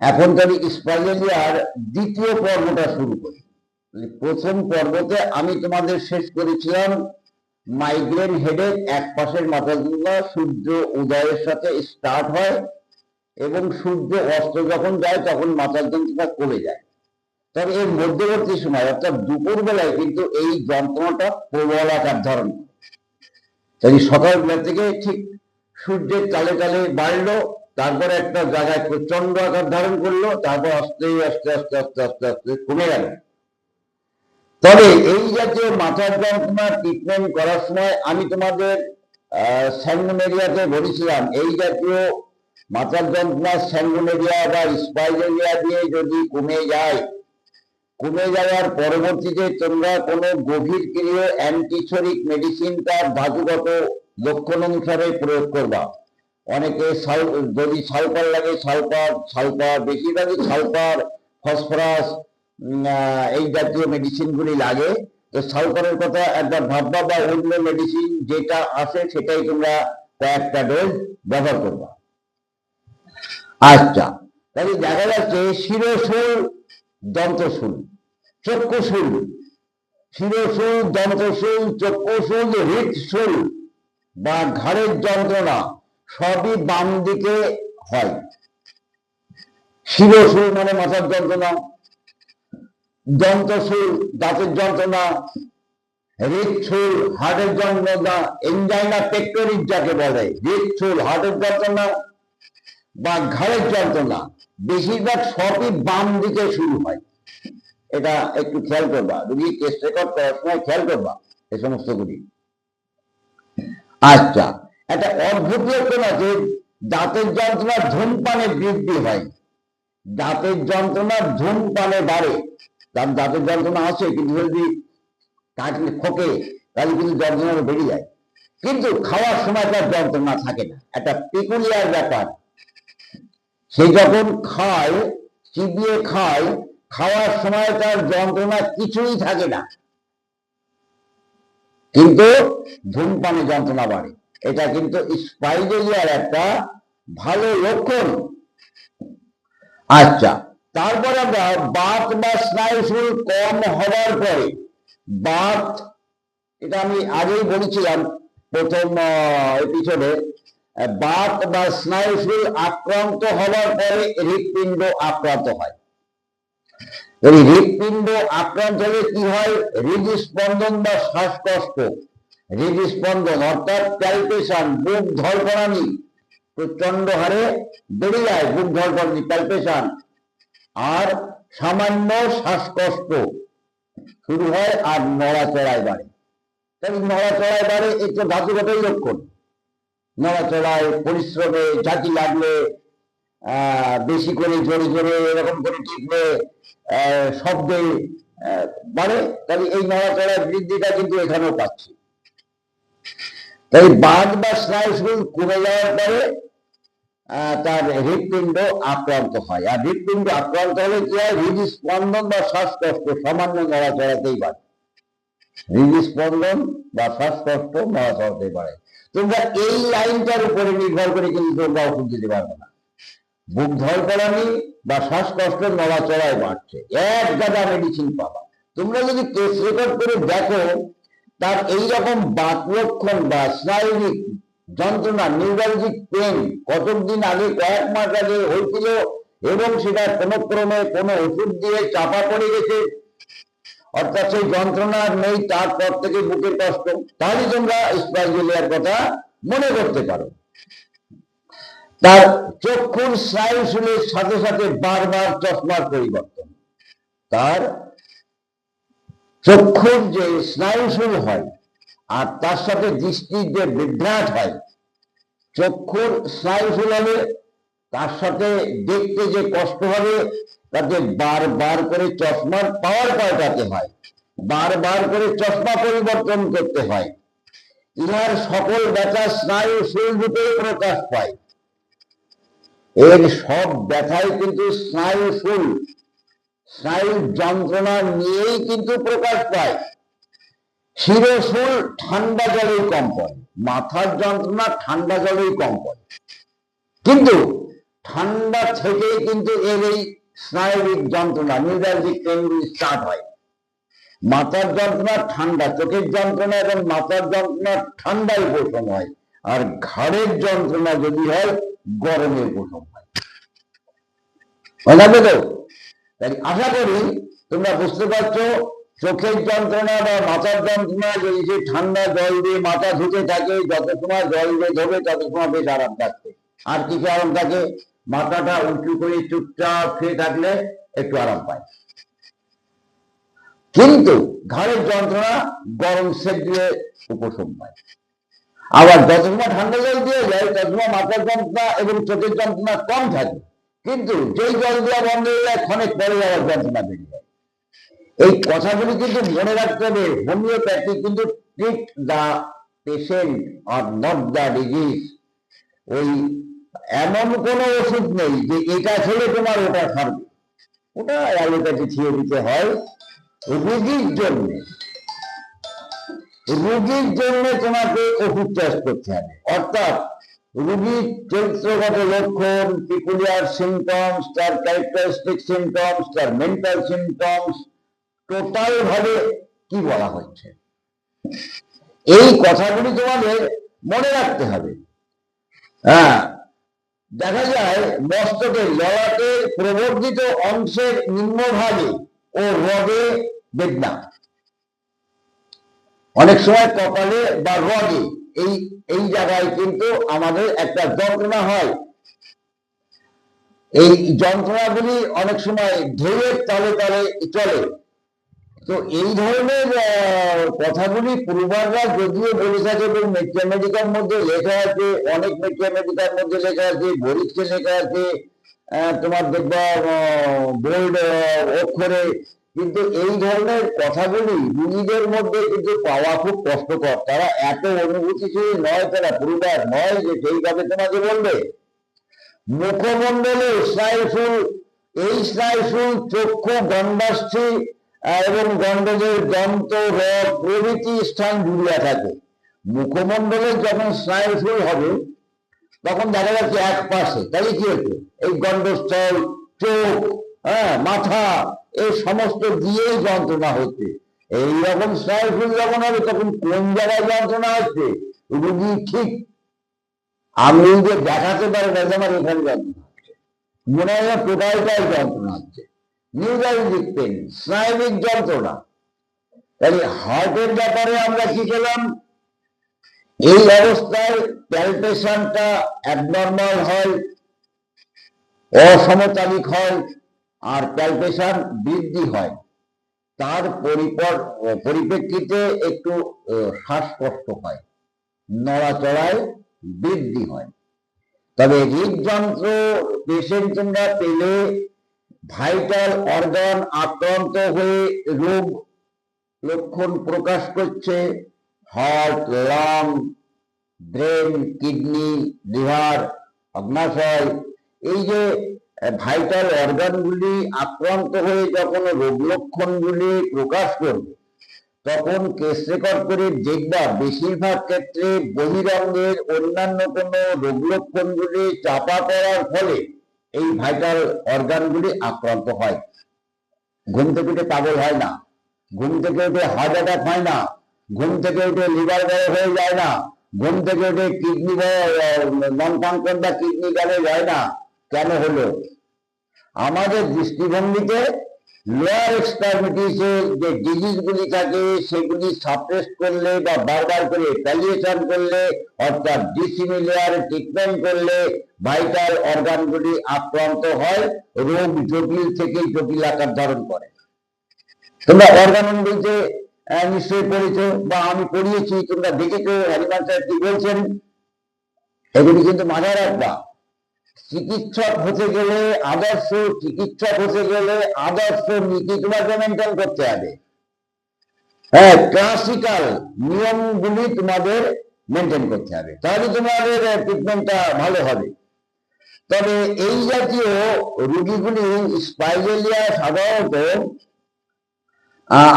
এখন তাহলে স্পাইরালিয়ার দ্বিতীয় পর্বটা শুরু করি। প্রথম পর্বতে আমি তোমাদের শেষ করেছিলাম মাইগ্রেন হেডেক, এক পাশের মাথা যন্ত্রণা সূর্য উদয়ের সাথে স্টার্ট হয় এবং সূর্য অস্ত যখন যায় তখন মাথার যন্ত্রণা কমে যায়। তবে এর মধ্যবর্তী সময় অর্থাৎ দুপুর বেলায় কিন্তু এই যন্ত্রণাটা প্রবল আকার ধারণ করে। তাই সকালবেলা থেকে ঠিক সূর্যের তালে তালে বাড়লো, তারপরে একটা জায়গায় প্রচন্ড আকার ধারণ করলো, তারপর আস্তে আস্তে আস্তে আস্তে আস্তে আস্তে কমে গেল। তবে এই জাতীয় মাথার যন্ত্রণা ট্রিটমেন্ট করার সময় আমি তোমাদের স্যাঙ্গুনেরিয়াতে বলেছিলাম, এই জাতীয় মাথার যন্ত্রণা স্যাঙ্গুনেরিয়া বা স্পাইরালিয়া দিয়ে যদি কমে যায়, কমে যাওয়ার পরবর্তীতে তোমরা কোনো গভীর ক্রিয় অ্যান্টিসোরিক মেডিসিন তার ধাতুগত লক্ষণ অনুসারে প্রয়োগ করবা। অনেকে যদি সালফার লাগে সালফার বেশিরভাগই সালফার, ফসফরাস এই জাতীয় মেডিসিনগুলি লাগে। তো সালফারের কথা একবার ভাববা, বা অন্য মেডিসিন যেটা আছে সেটাই তোমরা কয়েকটা ডোজ ব্যবহার করবা। আচ্ছা, তাহলে দেখা যাচ্ছে শিরোশূল, দন্তশূল, চক্ষুশূল, শিরোশূল, দন্তশূল, চক্ষুশূল, হৃদশূল বা ঘাড়ের যন্ত্রণা সবই বাম দিকে হয়। শিরোশূল মানে মাথার যন্ত্রণা, দন্তশূল দাঁতের যন্ত্রণা, হৃদশূল হার্টের যন্ত্রণা, এনজাইনা পেক্টোরিস যাকে বলে, হৃদশূল হার্টের যন্ত্রণা বা ঘাড়ের যন্ত্রণা বেশিরভাগ সবই বাম দিকে শুরু হয়। এটা একটু খেয়াল করবা, রুগী টেস্ট রেকর্ড করার সময় খেয়াল করবা এই সমস্ত গুলি। আচ্ছা, একটা অদ্ভুত লক্ষণ আছে, দাঁতের যন্ত্রণা ধূমপানে বৃদ্ধি হয়, দাঁতের যন্ত্রণা ধূমপানে বাড়ে। তার দাঁতের যন্ত্রণা আছে কিন্তু যদি কাটলে খোকে তাহলে কিন্তু যন্ত্রণা বেড়ে যায়, কিন্তু খাওয়ার সময় তার যন্ত্রণা থাকে না। একটা পিকুলিয়ার ব্যাপার, সে যখন খায়, চিবিয়ে খায়, খাওয়ার সময় তার যন্ত্রণা কিছুই থাকে না, কিন্তু ধূমপানে যন্ত্রণা বাড়ে। এটা কিন্তু স্পাইরালিয়ার একটা ভালো লক্ষণ। আচ্ছা, তারপরে আমরা বাত বা স্নায়ুশূল কম হবার পরে, বাত এটা আমি আগেই বলেছিলাম প্রথম এপিসোডে, বাত বা স্নায়ুশূল আক্রান্ত হবার পরে হৃৎপিণ্ড আক্রান্ত হয়। এই হৃৎপিণ্ড আক্রান্ত হলে কি হয়? হৃদস্পন্দন বা শ্বাসকষ্ট, হৃদস্পন্দন অর্থাৎ প্যালপেশন, বুক ধড়ফড়ানি প্রচন্ড হারে বেড়ে যায়, বুক ধড়ফড়ানি প্যালপেশন, আর সামান্য শ্বাসকষ্ট শুরু হয়, আর নড়াচড়ায় বাড়ে। তাহলে নড়াচড়ায় বাড়ে, এটা ধাতুগতই লক্ষণ। নড়াচড়ায়, পরিশ্রমে, ঝাঁকি লাগলে, বেশি করে জোরে জোরে এরকম করে টিপলে, শব্দে বাড়ে। তাহলে এই নড়াচড়ার বৃদ্ধিটা কিন্তু এখানেও পাচ্ছি। তাই বাত বা স্নায়ুশূল কমে যাওয়ার পরে তার হৃৎপিণ্ড আক্রান্ত হয়, আর হৃৎপিণ্ড আক্রান্ত হলে কি হয়? হৃদস্পন্দন বা শ্বাসকষ্ট সামান্য নড়াচড়াতেই বাড়ে, হৃদস্পন্দন বা শ্বাসকষ্ট নড়াচড়াতেই বাড়ে। তোমরা এই লাইনটার উপরে নির্ভর করে কিন্তু তোমরা ওষুধ দিতে পারবে না। বুক ধড়ফড়ানি বা শ্বাসকষ্ট নড়াচড়ায় বাড়ছে, এক গাদা মেডিসিন পাবা। তোমরা যদি টেস্ট রেকর্ড করে দেখো, তার এইরকম বাত লক্ষণ বা স্নায়বিক যন্ত্রণা, নিউরালজিক পেন কতদিন আগে, কয়েক মাস আগে হয়েছিল এবং সেটা কোনো ক্রমে কোনো ওষুধ দিয়ে চাপা পড়ে গেছে, অর্থাৎ সেই যন্ত্রণা নেই, তারপর থেকে বুকের কষ্ট, তাহলে তোমরা স্পাইরালিয়ার কথা মনে করতে পারো। তার চক্ষুর স্নায়ুশূলের সাথে সাথে বারবার চশমার পরিবর্তন, তার চক্ষুর যে স্নায়ুশূল হয় আর তার সাথে দৃষ্টির যে বিভ্রাট হয়, চক্ষুর স্নায়ুশূল হলে তার সাথে দেখতে যে কষ্ট হবে, তাতে বারবার করে চশমার পাওয়ার পাল্টাতে হয়, বারবার করে চশমা পরিবর্তন করতে হয়। ইহার সকল ব্যথা স্নায়ুশূল রূপে প্রকাশ পায়। এর সব ব্যথাই কিন্তু স্নায়ুশূল, স্নায়ু যন্ত্রণা নিয়েই কিন্তু প্রকাশ পায়। শিরোশূল ঠান্ডা জলেই কম পড়ে, মাথার যন্ত্রণা ঠান্ডা জলেই কম পড়ে, কিন্তু ঠান্ডা থেকেই কিন্তু এর এই স্নায়বিক যন্ত্রণা নিউরালজিক পেইনগুলি স্টার্ট হয়। মাথার যন্ত্রণা ঠান্ডা, চোখের যন্ত্রণা এবং মাথার যন্ত্রণা ঠান্ডায় উপশম হয়, আর ঘাড়ের যন্ত্রণা যদি হয় গরমে উপশম হয়। বুঝতে তো? তাই আশা করি তোমরা বুঝতে পারছো, চোখের যন্ত্রণা বা মাথার যন্ত্রণা যদি সে ঠান্ডা জল দিয়ে মাথা ধুতে থাকে, যত সময় জল দিয়ে ধোবে তত সময় বেশ আরাম থাকবে। আর কিছু আরাম থাকে, মাথাটা উঁচু করে চুপচাপ শুয়ে থাকলে একটু আরাম পায়। কিন্তু ঘাড়ের যন্ত্রণা গরম সেক দিয়ে উপশম পায়। আবার যত সময় ঠান্ডা জল দিয়ে যায় তত সময় মাথার যন্ত্রণা এবং চোখের যন্ত্রণা কম থাকে, কিন্তু যেই জল দেওয়া বন্ধ হয়ে যায় ক্ষণিক পরে আবার যন্ত্রণা বেড়ে যায়। এই কথাগুলি কিন্তু মনে রাখতে হবে। হোমিওপ্যাথি কিন্তু treat the patient are not the disease. ওই এমন কোন ওষুধ নেই যে এটা খেলে তোমার ওটা সারবে, ওটা অ্যালোপ্যাথি থিওরিতে হয়। রোগীর জন্য তোমাকে ওষুধ চয়েস করতে হবে, অর্থাৎ রোগীর চরিত্রগত লক্ষণ, পিকুলিয়ার সিমটমস, তার ক্যারেক্টারিস্টিক সিমটমস, তার মেন্টাল সিমটমস, টোটাল ভাবে কি বলা হচ্ছে, এই কথাগুলি তোমাদের মনে রাখতে হবে। হ্যাঁ, দেখা যায় মস্তকের ললাটের প্রবর্ধিত অংশের নিম্নভাগে ও হ্রদে বেদনা, অনেক সময় কপালে বা হ্রদে এই জায়গায় কিন্তু আমাদের একটা যন্ত্রণা হয়। এই যন্ত্রণাগুলি অনেক সময় ঢেউয়ের তালে তালে চলে। তো এই ধরনের কথাগুলি পূর্বাররা যদিও বলে থাকে এবং মেডিকেল মধ্যে লেখা আছে, অনেক মেডিকেল মধ্যে লেখা আছে, বরিশকে লেখা আছে, তোমার দেখবা বোল্ড অক্ষরে, কিন্তু এই ধরনের কথাগুলি রুগীদের মধ্যে কিন্তু পাওয়া খুব কষ্টকর। তারা এত অনুভূতিশীল নয়, তারা পরিবার নয় যে সেইভাবে তোমাকে বলবে। মুখমণ্ডলে স্নায়ুশুল, এই স্নায়ুশুল চক্ষু, গণ্ডাস্থি এবং গণ্ডদের দন্ত, রগ প্রভৃতি স্থান জুড়িয়া থাকে। মুখমণ্ডলে যখন স্নায়ুশুল হবে তখন দেখা যাচ্ছে এক পাশে, তাহলে কি হচ্ছে, এই গণ্ডস্থল, চোখ, মাথা, এই সমস্ত দিয়েই যন্ত্রণা হচ্ছে। এইরকম স্নায়ুশুল যখন হবে তখন কোন জায়গায় যন্ত্রণা হচ্ছে রুগী ঠিক আমি যে দেখাতে পারে না যে আমার এখানে যন্ত্রণা হচ্ছে, মনে হয় টোটালটাই যন্ত্রণা হচ্ছে। নিউরালজিক পেইন, স্নায়বিক যন্ত্রণা। তাহলে হার্টের ব্যাপারে আমরা কি পেলাম, এই অবস্থায় প্যালপেশনটা অ্যাবনর্মাল হয়, অসমতালিক হয়, আর প্যালপেশন বৃদ্ধি হয়। তার পরিপ্রেক্ষিতে একটু শ্বাসকষ্ট হয়, নড়াচড়ায় বৃদ্ধি হয়। তবে হৃদযন্ত্র পেশেন্ট তোমরা পেলে ভাইটাল অর্গান আক্রান্ত হয়ে রোগ লক্ষণ প্রকাশ করছে, heart, lung, brain, kidney, liver, অগ্নাশয়, এই যে ভাইটাল অর্গানগুলি আক্রান্ত হয়ে যখন রোগ লক্ষণগুলি প্রকাশ করবে তখন কেস রেকর্ড করে দেখবা বেশিরভাগ ক্ষেত্রে বহিরঙ্গের অন্যান্য কোনো রোগ লক্ষণগুলি চাপা পড়ার ফলে এই ভাইটাল অর্গানগুলি আক্রান্ত হয়। ঘুম থেকে উঠে পাগল হয় না, ঘুম থেকে উঠে হার্ট অ্যাটাক হয় না, ঘুম থেকে উঠে লিভার বড় হয়ে যায় না, ঘুম থেকে উঠে কিডনি নন ফাংশন বা কিডনি ড্যামেজ হয় না। কেন হলো? আমাদের দৃষ্টিভঙ্গিতে লোয়ার এক্সট্রিমিটিসে যে ডিজিজগুলি থাকে সেগুলি সাপ্রেস করলে বা বারবার করে প্যালিয়েশন করলে, অর্থাৎ ডিসিমিলিয়ার ট্রিটমেন্ট করলে ভাইটাল অর্গানগুলি আক্রান্ত হয়, রোগ জটিল থেকে জটিল আকার ধারণ করে। তোমরা অর্গান বলতে নিশ্চয়ই পড়েছো বা আমি পড়িয়েছি, তোমরা দেখেছো হরিমান স্যার কি বলছেন, এগুলি কিন্তু মাথায় রাখবা। চিকিৎসক হতে গেলে আদর্শ নীতি তোমাকে মেনটেন করতে হবে। হ্যাঁ, ক্লাসিক্যাল নিয়মগুলি তোমাদের মেনটেন করতে হবে, তাহলে তোমাদের ট্রিটমেন্টটা ভালো হবে। তবে এই জাতীয় রোগীগুলি স্পাইরোলিয়া সাধারণত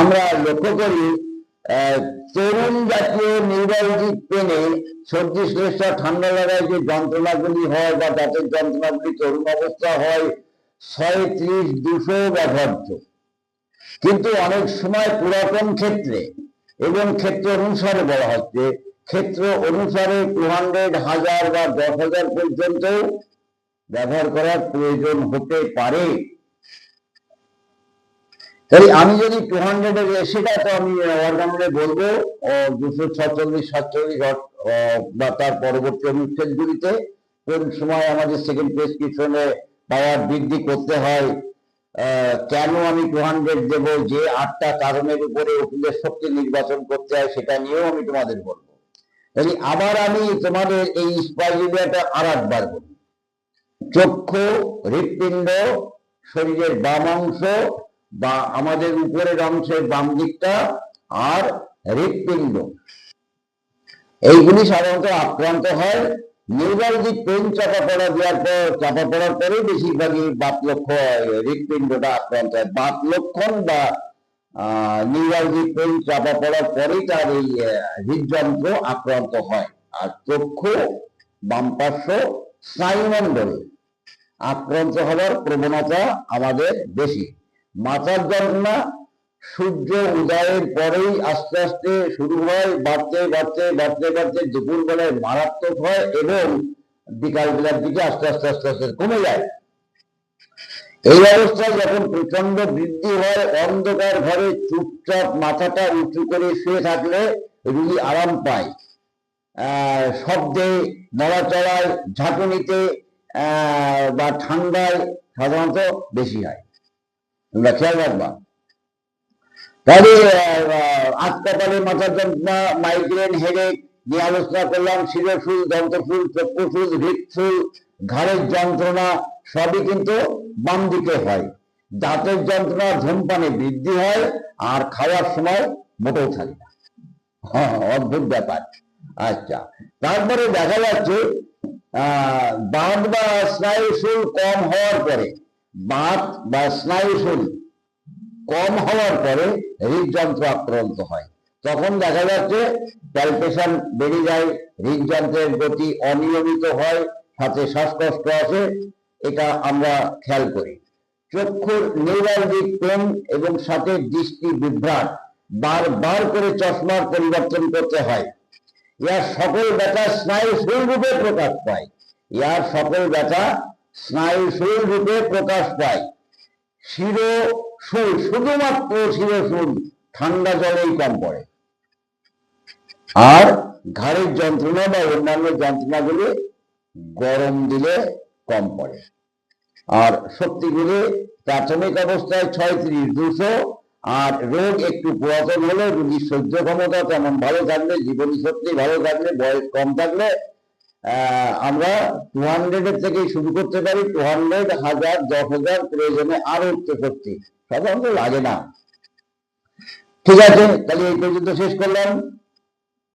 আমরা লক্ষ্য করি তরুণ জাতীয় নিউরালজিক পেনে সর্দি শ্লেষ্মা ঠান্ডা লাগায় যে যন্ত্রণাগুলি হয় বা দাঁতের যন্ত্রণাগুলি তরুণ অবস্থা হয় 130-200 ব্যবহার্য। কিন্তু অনেক সময় পুরাতন ক্ষেত্রে এবং ক্ষেত্র অনুসারে বলা হচ্ছে, ক্ষেত্র অনুসারে 200, 1000 বা 10,000 পর্যন্ত ব্যবহার করার প্রয়োজন হতে পারে। তাই আমি যদি 200 সেটা তো আমি অর্গানলে বলবো 246, 47 বা তার পরবর্তী অনুচ্ছেদগুলিতে কোন সময় আমাদের সেকেন্ড প্রেসক্রিপশনে পাওয়ার বৃদ্ধি করতে হয়, কেন আমি 200 দেব, যে 8টা কারণের উপরে ওষুধের শক্তি নির্বাচন করতে হয় সেটা নিয়েও আমি তোমাদের বলবো। তাই আবার আমি তোমাদের এই স্পাইরুলিয়াটা আর একবার বলি। চক্ষু, হৃৎপিণ্ড, শরীরের বাম অংশ বা আমাদের উপরের অংশের বাম দিকটা আর হৃৎপিণ্ড, এইগুলি সাধারণত আক্রান্ত হয়। নিউরালজিক পেন চাপা পড়ার পরে বেশিরভাগই বাত লক্ষ্য হয়, হৃৎপিণ্ডটা আক্রান্ত হয়। বাত লক্ষণ বা নিউরালজিক পেন চাপা পড়ার পরেই তার এই হৃদযন্ত্র আক্রান্ত হয়। আর চক্ষু, বাম পার্শ্ব, স্নায়ুমণ্ডল আক্রান্ত হওয়ার প্রবণতা আমাদের বেশি। মাথার যন্ত্রণা সূর্য উদয়ের পরেই আস্তে আস্তে শুরু হয়, বাড়তে বাড়তে বাড়তে বাড়তে দুপুর বেলায় মারাত্মক হয় এবং বিকাল বেলার দিকে আস্তে আস্তে আস্তে আস্তে কমে যায়। এই অবস্থায় যখন প্রচন্ড বৃদ্ধি হয়, অন্ধকার ঘরে চুপচাপ মাথাটা উঁচু করে শুয়ে থাকলে রোগী আরাম পায়। শব্দে, নড়াচড়ায়, ঝাঁকুনিতে বা ঠান্ডায় সাধারণত বেশি হয়। তোমরা খেয়াল রাখবা। তাহলে আজ কপালে মাথার যন্ত্রণা, মাইগ্রেন, হেডেক নিয়ে আলোচনা করলাম। শিরোফুল, দন্তফুল, চক্ষুফুল, হৃৎফুল, ঘাড়ের যন্ত্রণা সবই কিন্তু বাম দিকে হয়। দাঁতের যন্ত্রণা ধূমপানে বৃদ্ধি হয় আর খাওয়ার সময় মোটেও থাকে না। অদ্ভুত ব্যাপার। আচ্ছা, তারপরে দেখা যাচ্ছে বাত বা স্নায়ুশুল কম হওয়ার পরে, বাত বা স্নায়ুশুল কম হওয়ার পরে হৃদযন্ত্র আক্রান্ত হয়। তখন দেখা যাচ্ছে প্যালপেশন বেড়ে যায়, হৃদযন্ত্রের গতি অনিয়মিত হয়, সাথে শ্বাসকষ্ট আসে। এটা আমরা খেয়াল করি। চক্ষুর নিউরালজিক পেন এবং সাথে দৃষ্টি বিভ্রাট, বারবার করে চশমার পরিবর্তন করতে হয়। ইয়ার সকল ব্যথা স্নায়ুশূল রূপে প্রকাশ পায়। ইয়ার সকল ব্যথা স্নায়ুশূল রূপে প্রকাশ পায়। শিরোশুল, শুধুমাত্র শিরোশুল ঠান্ডা জলেই কম পড়ে, আর ঘাড়ের যন্ত্রণা বা অন্যান্য যন্ত্রণাগুলি গরম দিলে কম পড়ে। আর শক্তিগুলি প্রাথমিক অবস্থায় 36-200, আর রোগ একটু পুরাতন হলে রোগীর সহ্য ক্ষমতা তেমন ভালো থাকলে, জীবনী শক্তি ভালো থাকলে, বয়স কম থাকলে আমরা 200 থেকেই শুরু করতে পারি। 200, 1000, 10,000, প্রয়োজনে আরো উচ্চ শক্তি সাধারণত লাগে না। ঠিক আছে, তাহলে এই পর্যন্ত শেষ করলাম।